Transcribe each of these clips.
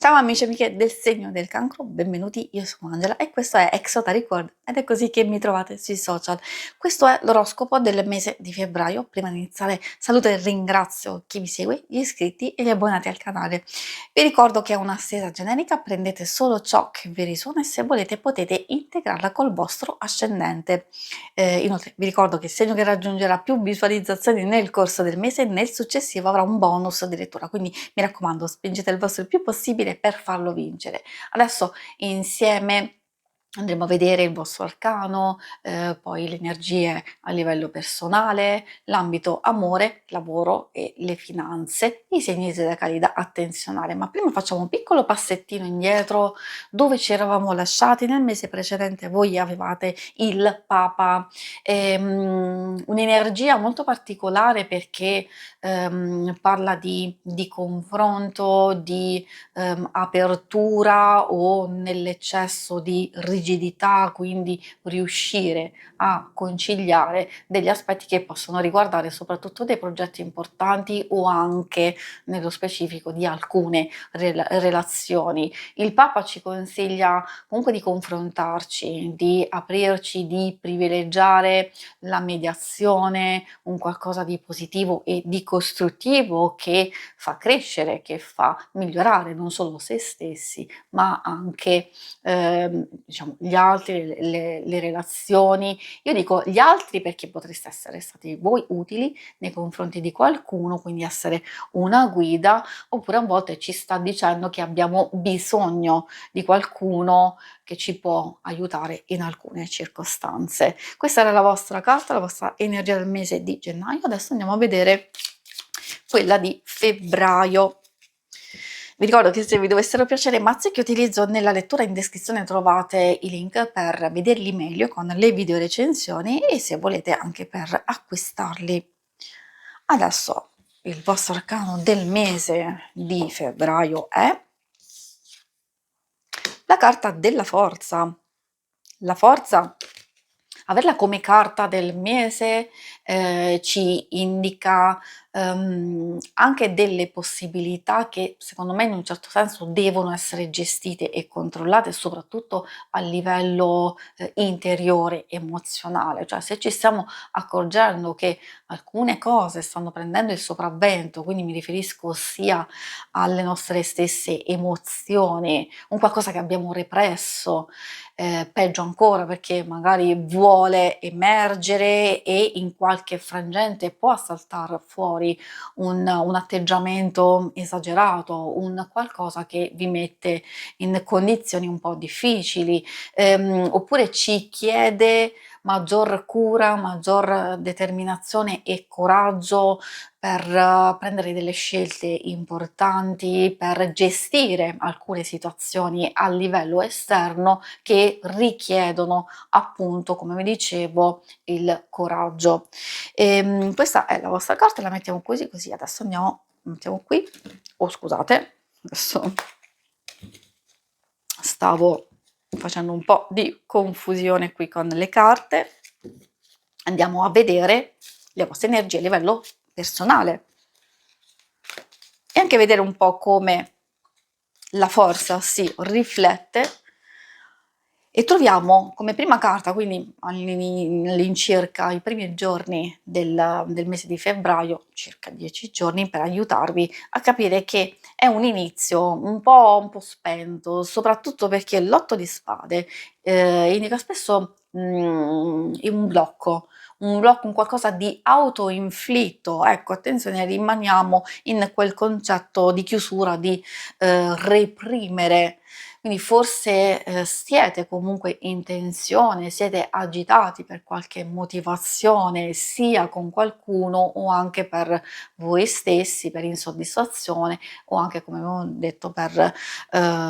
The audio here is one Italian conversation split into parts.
Ciao amici e amiche del segno del cancro, benvenuti, io sono Angela e questo è Exota Record ed è così che mi trovate sui social. Questo è l'oroscopo del mese di febbraio. Prima di iniziare saluto e ringrazio chi mi segue, gli iscritti e gli abbonati al canale. Vi ricordo che è una stesa generica, prendete solo ciò che vi risuona e se volete potete integrarla col vostro ascendente. Inoltre vi ricordo che il segno che raggiungerà più visualizzazioni nel corso del mese nel successivo avrà un bonus di lettura, quindi mi raccomando, spingete il vostro il più possibile per farlo vincere. Adesso insieme andremo a vedere il vostro arcano, poi le energie a livello personale, l'ambito amore, lavoro e le finanze, i segni zodiacali da attenzionare. Ma prima facciamo un piccolo passettino indietro dove ci eravamo lasciati. Nel mese precedente voi avevate il Papa, un'energia molto particolare perché parla di confronto, di apertura o nell'eccesso di rigidità, quindi riuscire a conciliare degli aspetti che possono riguardare soprattutto dei progetti importanti o anche nello specifico di alcune relazioni. Il Papa ci consiglia comunque di confrontarci, di aprirci, di privilegiare la mediazione, un qualcosa di positivo e di costruttivo che fa crescere, che fa migliorare non solo se stessi, ma anche diciamo, gli altri, le relazioni. Io dico gli altri perché potreste essere stati voi utili nei confronti di qualcuno, quindi essere una guida, oppure a volte ci sta dicendo che abbiamo bisogno di qualcuno che ci può aiutare in alcune circostanze. Questa era la vostra carta, la vostra energia del mese di gennaio. Adesso andiamo a vedere quella di febbraio. Vi ricordo che se vi dovessero piacere i mazzi che utilizzo nella lettura, in descrizione trovate i link per vederli meglio con le video recensioni e se volete anche per acquistarli. Adesso il vostro arcano del mese di febbraio è la carta della forza. La forza, averla come carta del mese ci indica anche delle possibilità che secondo me in un certo senso devono essere gestite e controllate soprattutto a livello interiore, emozionale, cioè se ci stiamo accorgendo che alcune cose stanno prendendo il sopravvento, quindi mi riferisco sia alle nostre stesse emozioni, un qualcosa che abbiamo represso, peggio ancora perché magari vuole emergere e in qualche frangente può saltar fuori un atteggiamento esagerato, un qualcosa che vi mette in condizioni un po' difficili, oppure ci chiede maggior cura, maggior determinazione e coraggio per prendere delle scelte importanti, per gestire alcune situazioni a livello esterno che richiedono appunto, come vi dicevo, il coraggio. Questa è la vostra carta, la mettiamo così, così adesso andiamo, mettiamo qui, oh scusate, adesso stavo facendo un po' di confusione qui con le carte. Andiamo a vedere le vostre energie a livello personale e anche vedere un po' come la forza si riflette e troviamo come prima carta, quindi all'incirca i primi giorni del mese di febbraio, circa 10 giorni, per aiutarvi a capire che è un inizio un po' spento, soprattutto perché l'otto di spade indica spesso un blocco, un qualcosa di autoinflitto. Ecco, attenzione, rimaniamo in quel concetto di chiusura, di reprimere. Quindi forse siete comunque in tensione, siete agitati per qualche motivazione, sia con qualcuno o anche per voi stessi, per insoddisfazione o anche, come avevo detto, per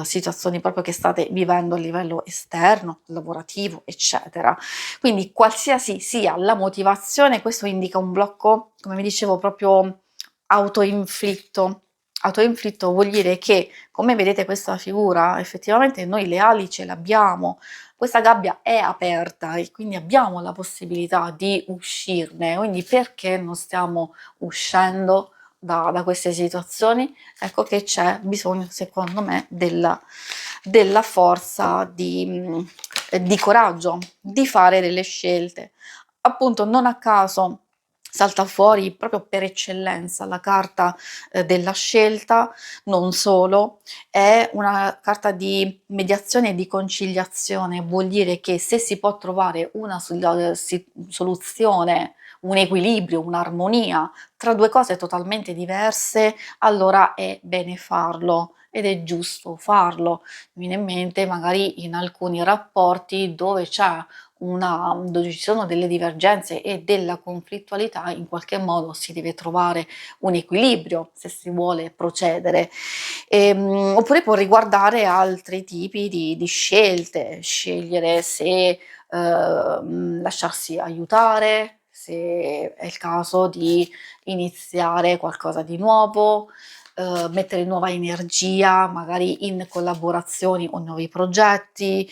situazioni proprio che state vivendo a livello esterno, lavorativo, eccetera. Quindi qualsiasi sia la motivazione, questo indica un blocco, come vi dicevo, proprio autoinflitto. Autoinflitto vuol dire che, come vedete questa figura, effettivamente noi le ali ce l'abbiamo, questa gabbia è aperta e quindi abbiamo la possibilità di uscirne, quindi perché non stiamo uscendo da queste situazioni, ecco che c'è bisogno, secondo me, della forza di coraggio, di fare delle scelte. Appunto, non a caso salta fuori proprio per eccellenza la carta, della scelta, non solo, è una carta di mediazione e di conciliazione, vuol dire che se si può trovare una soluzione, un equilibrio, un'armonia tra 2 cose totalmente diverse, allora è bene farlo ed è giusto farlo. Mi viene in mente magari in alcuni rapporti dove ci sono delle divergenze e della conflittualità, in qualche modo si deve trovare un equilibrio se si vuole procedere. Oppure può riguardare altri tipi di scelte, scegliere se, lasciarsi aiutare, se è il caso di iniziare qualcosa di nuovo, mettere nuova energia, magari in collaborazioni o nuovi progetti.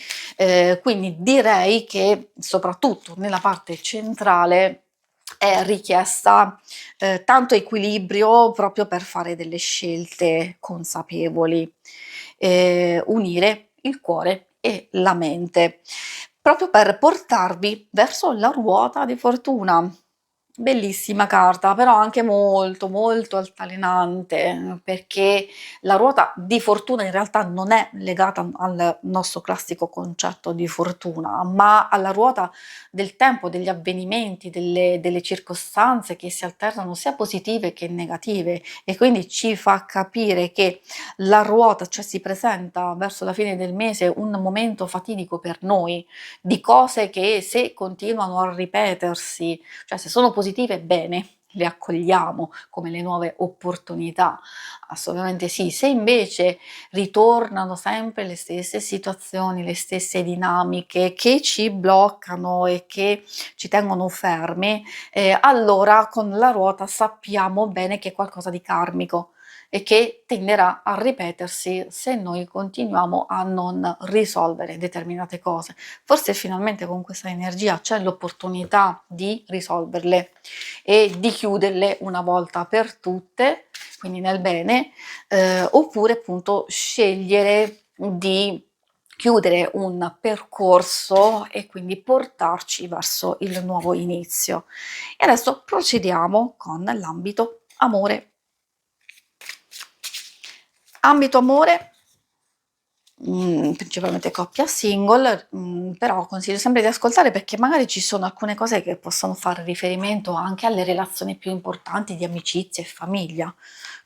Quindi direi che soprattutto nella parte centrale è richiesta, tanto equilibrio proprio per fare delle scelte consapevoli. Unire il cuore e la mente, proprio per portarvi verso la ruota di fortuna. Bellissima carta, però anche molto, molto altalenante, perché la ruota di fortuna in realtà non è legata al nostro classico concetto di fortuna, ma alla ruota del tempo, degli avvenimenti, delle circostanze che si alternano sia positive che negative, e quindi ci fa capire che la ruota, cioè si presenta verso la fine del mese un momento fatidico per noi, di cose che se continuano a ripetersi, cioè se sono positive bene, le accogliamo come le nuove opportunità, assolutamente sì. Se invece ritornano sempre le stesse situazioni, le stesse dinamiche che ci bloccano e che ci tengono fermi, allora con la ruota sappiamo bene che è qualcosa di karmico e che tenderà a ripetersi se noi continuiamo a non risolvere determinate cose. Forse finalmente con questa energia c'è l'opportunità di risolverle e di chiuderle una volta per tutte, quindi nel bene, oppure appunto scegliere di chiudere un percorso e quindi portarci verso il nuovo inizio. E adesso procediamo con l'ambito amore. Ambito amore, principalmente coppia single, però consiglio sempre di ascoltare perché magari ci sono alcune cose che possono fare riferimento anche alle relazioni più importanti di amicizia e famiglia.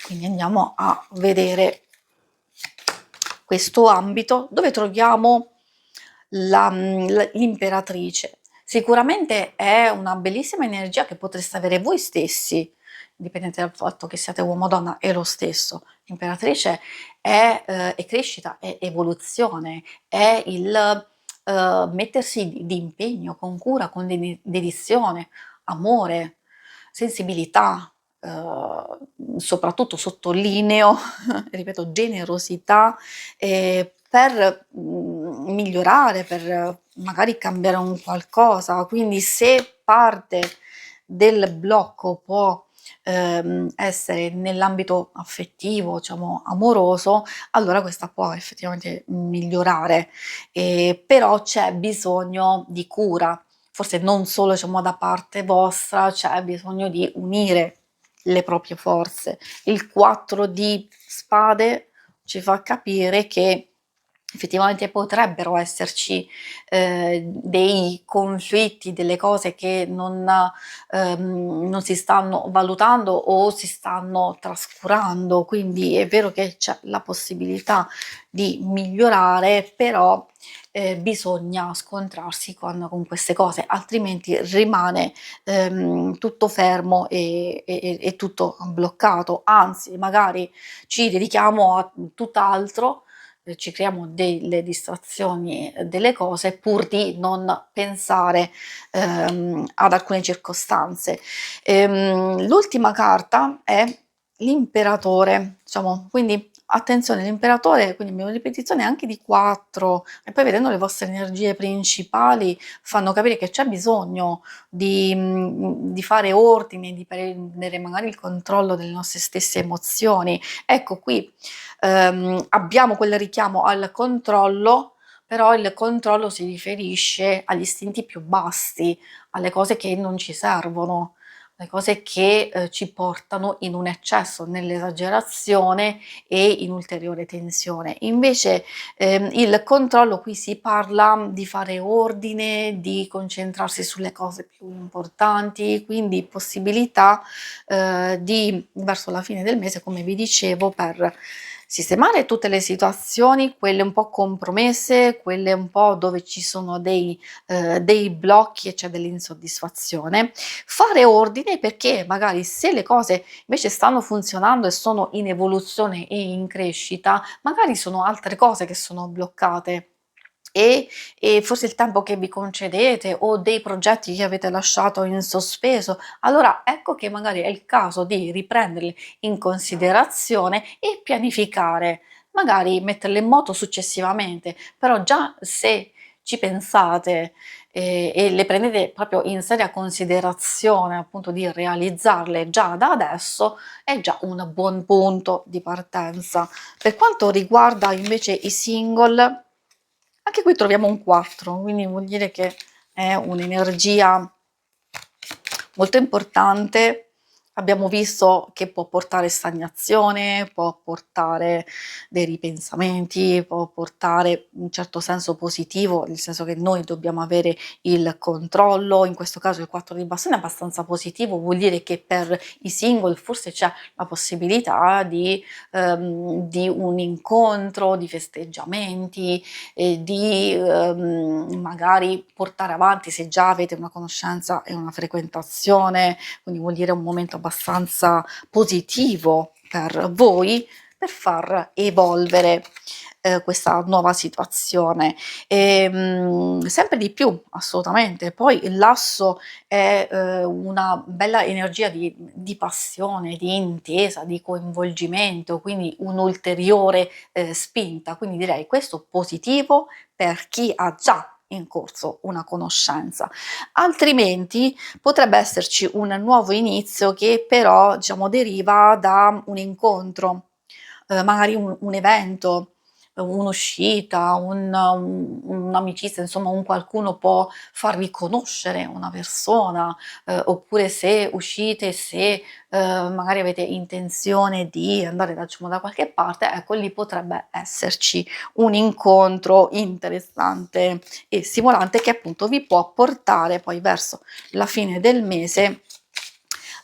Quindi andiamo a vedere questo ambito dove troviamo l'imperatrice. Sicuramente è una bellissima energia che potreste avere voi stessi, indipendente dal fatto che siate uomo o donna, è lo stesso. L'imperatrice è crescita, è evoluzione, è il mettersi di impegno, con cura, con dedizione, amore, sensibilità, soprattutto sottolineo, ripeto, generosità, per migliorare, per magari cambiare un qualcosa. Quindi se parte del blocco può essere nell'ambito affettivo, diciamo amoroso, allora questa può effettivamente migliorare, però c'è bisogno di cura, forse non solo diciamo da parte vostra, c'è bisogno di unire le proprie forze. Il 4 di spade ci fa capire che effettivamente potrebbero esserci dei conflitti, delle cose che non si stanno valutando o si stanno trascurando, quindi è vero che c'è la possibilità di migliorare, però bisogna scontrarsi con queste cose, altrimenti rimane tutto fermo e tutto bloccato, anzi magari ci dedichiamo a tutt'altro, ci creiamo delle distrazioni, delle cose pur di non pensare ad alcune circostanze. L'ultima carta è l'imperatore, diciamo, quindi attenzione, l'imperatore, quindi abbiamo ripetizione anche di 4 e poi vedendo le vostre energie principali fanno capire che c'è bisogno di fare ordine, di prendere magari il controllo delle nostre stesse emozioni. Ecco qui, abbiamo quel richiamo al controllo, però il controllo si riferisce agli istinti più bassi, alle cose che non ci servono, le cose che, ci portano in un eccesso, nell'esagerazione e in ulteriore tensione. Invece, il controllo qui si parla di fare ordine, di concentrarsi sulle cose più importanti, quindi possibilità, di verso la fine del mese, come vi dicevo, per sistemare tutte le situazioni, quelle un po' compromesse, quelle un po' dove ci sono dei blocchi e c'è dell'insoddisfazione, fare ordine perché magari se le cose invece stanno funzionando e sono in evoluzione e in crescita, magari sono altre cose che sono bloccate e forse il tempo che vi concedete o dei progetti che avete lasciato in sospeso, allora ecco che magari è il caso di riprenderli in considerazione e pianificare, magari metterle in moto successivamente, però già se ci pensate, e le prendete proprio in seria considerazione, appunto di realizzarle già da adesso, è già un buon punto di partenza. Per quanto riguarda invece i single, anche qui troviamo un 4, quindi vuol dire che è un'energia molto importante. Abbiamo visto che può portare stagnazione, può portare dei ripensamenti, può portare un certo senso positivo, nel senso che noi dobbiamo avere il controllo. In questo caso il 4 di bastone è abbastanza positivo, vuol dire che per i single forse c'è la possibilità di un incontro, di festeggiamenti, di magari portare avanti, se già avete una conoscenza e una frequentazione, quindi vuol dire un momento abbastanza positivo per voi, per far evolvere questa nuova situazione. Sempre di più, assolutamente. Poi l'asso è una bella energia di passione, di intesa, di coinvolgimento, quindi un'ulteriore spinta. Quindi direi questo positivo per chi ha già in corso una conoscenza. Altrimenti potrebbe esserci un nuovo inizio che però, diciamo, deriva da un incontro, magari un evento, un'uscita, un'amicizia, insomma un qualcuno può farvi conoscere una persona, oppure se uscite, se, magari avete intenzione di andare diciamo da qualche parte, ecco lì potrebbe esserci un incontro interessante e stimolante che appunto vi può portare poi verso la fine del mese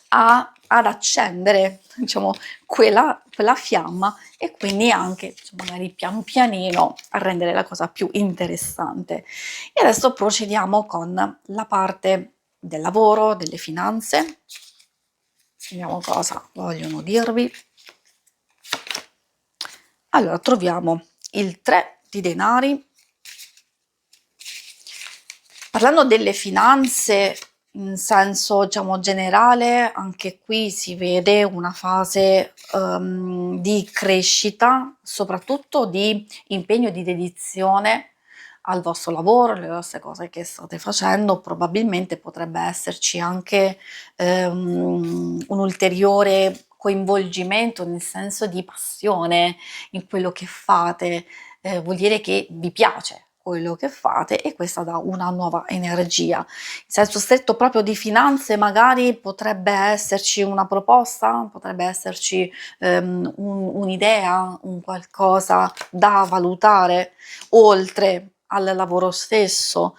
ad accendere, diciamo, quella fiamma e quindi anche magari pian pianino a rendere la cosa più interessante. E adesso procediamo con la parte del lavoro, delle finanze. Vediamo cosa vogliono dirvi. Allora, troviamo il 3 di denari. Parlando delle finanze in senso, diciamo, generale, anche qui si vede una fase, di crescita, soprattutto di impegno e di dedizione al vostro lavoro, alle vostre cose che state facendo. Probabilmente potrebbe esserci anche, un ulteriore coinvolgimento, nel senso di passione in quello che fate, vuol dire che vi piace quello che fate e questa dà una nuova energia. In senso stretto proprio di finanze magari potrebbe esserci una proposta, potrebbe esserci un'idea, un qualcosa da valutare oltre al lavoro stesso.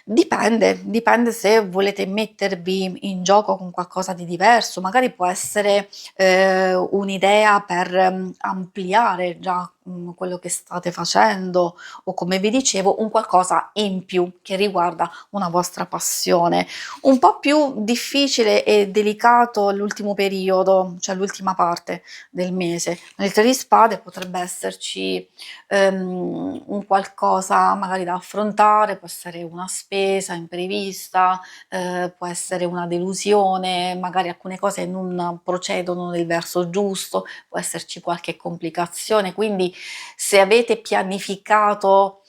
Dipende se volete mettervi in gioco con qualcosa di diverso, magari può essere un'idea per ampliare già quello che state facendo o, come vi dicevo, un qualcosa in più che riguarda una vostra passione. Un po' più difficile e delicato l'ultimo periodo, cioè l'ultima parte del mese. Nel 3 di spade potrebbe esserci un qualcosa magari da affrontare, può essere una spesa imprevista, può essere una delusione, magari alcune cose non procedono nel verso giusto, può esserci qualche complicazione. Quindi se avete pianificato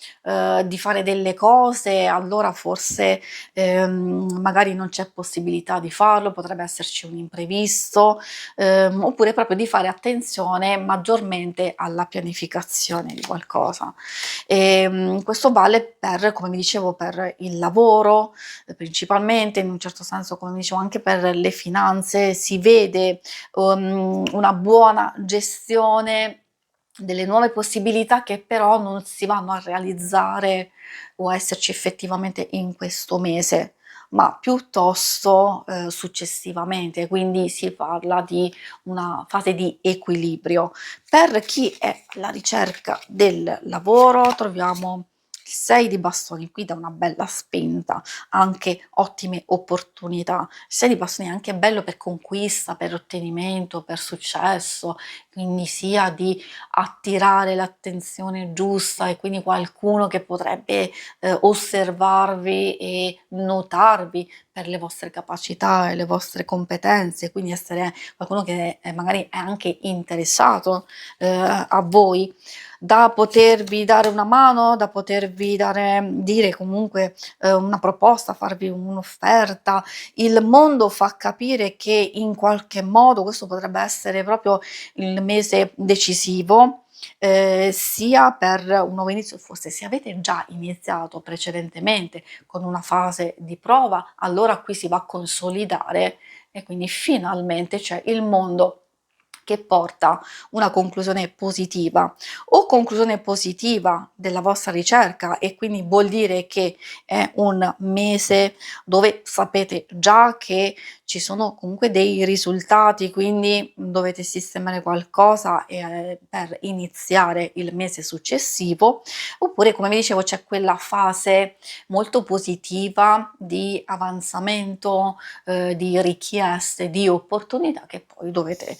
di fare delle cose, allora forse magari non c'è possibilità di farlo, potrebbe esserci un imprevisto, oppure proprio di fare attenzione maggiormente alla pianificazione di qualcosa. Questo vale per, come vi dicevo, per il lavoro, principalmente, in un certo senso, come vi dicevo, anche per le finanze. Si vede una buona gestione delle nuove possibilità che però non si vanno a realizzare o a esserci effettivamente in questo mese, ma piuttosto successivamente, quindi si parla di una fase di equilibrio. Per chi è alla ricerca del lavoro troviamo il 6 di bastoni, qui dà una bella spinta, anche ottime opportunità. Il 6 di bastoni è anche bello per conquista, per ottenimento, per successo, quindi sia di attirare l'attenzione giusta e quindi qualcuno che potrebbe osservarvi e notarvi per le vostre capacità e le vostre competenze, quindi essere qualcuno che magari è anche interessato a voi, da potervi dare una mano, da potervi dire comunque una proposta, farvi un'offerta. Il mondo fa capire che in qualche modo questo potrebbe essere proprio il mese decisivo, sia per un nuovo inizio, forse se avete già iniziato precedentemente con una fase di prova, allora qui si va a consolidare e quindi finalmente c'è il mondo che porta una conclusione positiva o conclusione positiva della vostra ricerca, e quindi vuol dire che è un mese dove sapete già che ci sono comunque dei risultati, quindi dovete sistemare qualcosa per iniziare il mese successivo, oppure, come vi dicevo, c'è quella fase molto positiva di avanzamento, di richieste, di opportunità che poi dovete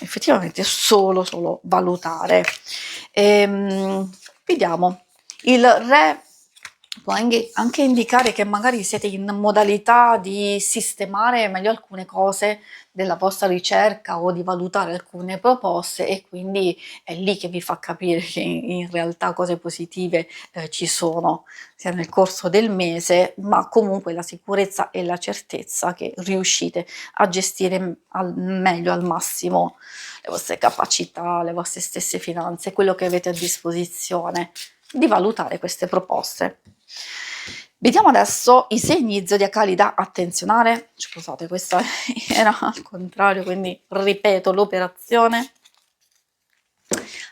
effettivamente solo valutare. Vediamo, il re può anche indicare che magari siete in modalità di sistemare meglio alcune cose della vostra ricerca o di valutare alcune proposte, e quindi è lì che vi fa capire che in realtà cose positive ci sono, sia nel corso del mese, ma comunque la sicurezza e la certezza che riuscite a gestire meglio, al massimo, le vostre capacità, le vostre stesse finanze, quello che avete a disposizione, di valutare queste proposte. Vediamo adesso i segni zodiacali da attenzionare. Scusate, questa era al contrario, quindi ripeto l'operazione.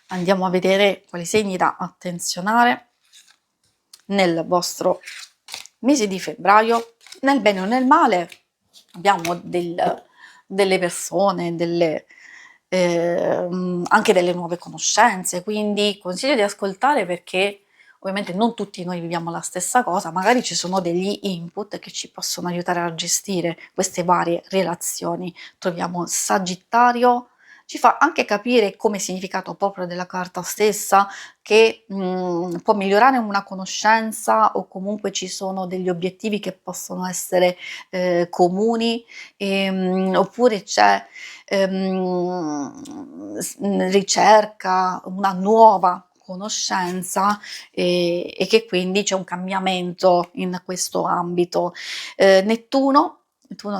Andiamo a vedere quali segni da attenzionare nel vostro mese di febbraio, nel bene o nel male. Abbiamo delle persone, anche delle nuove conoscenze, quindi consiglio di ascoltare, perché ovviamente non tutti noi viviamo la stessa cosa, magari ci sono degli input che ci possono aiutare a gestire queste varie relazioni. Troviamo Sagittario, ci fa anche capire, come significato proprio della carta stessa, che può migliorare una conoscenza, o comunque ci sono degli obiettivi che possono essere comuni, oppure c'è ricerca, una nuova conoscenza, e che quindi c'è un cambiamento in questo ambito. Nettuno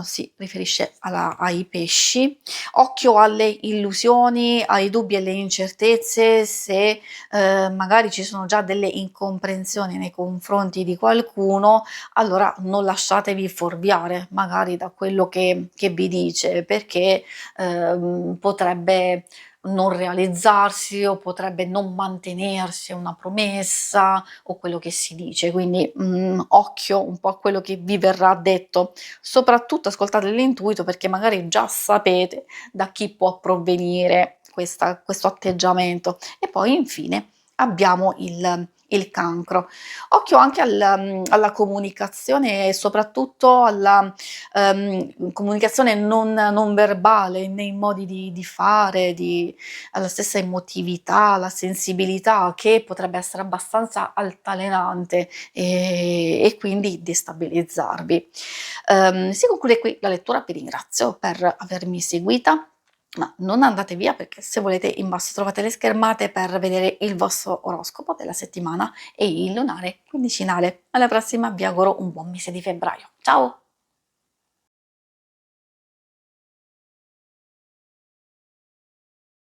si riferisce ai pesci. Occhio alle illusioni, ai dubbi e alle incertezze, se magari ci sono già delle incomprensioni nei confronti di qualcuno, allora non lasciatevi fuorviare magari da quello che vi dice, perché potrebbe non realizzarsi o potrebbe non mantenersi una promessa o quello che si dice, quindi occhio un po' a quello che vi verrà detto. Soprattutto ascoltate l'intuito, perché magari già sapete da chi può provenire questo atteggiamento. E poi infine abbiamo il cancro. Occhio anche alla comunicazione e soprattutto alla, comunicazione non verbale, nei modi di fare, alla stessa emotività, la sensibilità che potrebbe essere abbastanza altalenante, e quindi destabilizzarvi. Si conclude qui la lettura, vi ringrazio per avermi seguita, ma non andate via perché se volete in basso trovate le schermate per vedere il vostro oroscopo della settimana e il lunare quindicinale. Alla prossima, vi auguro un buon mese di febbraio. Ciao!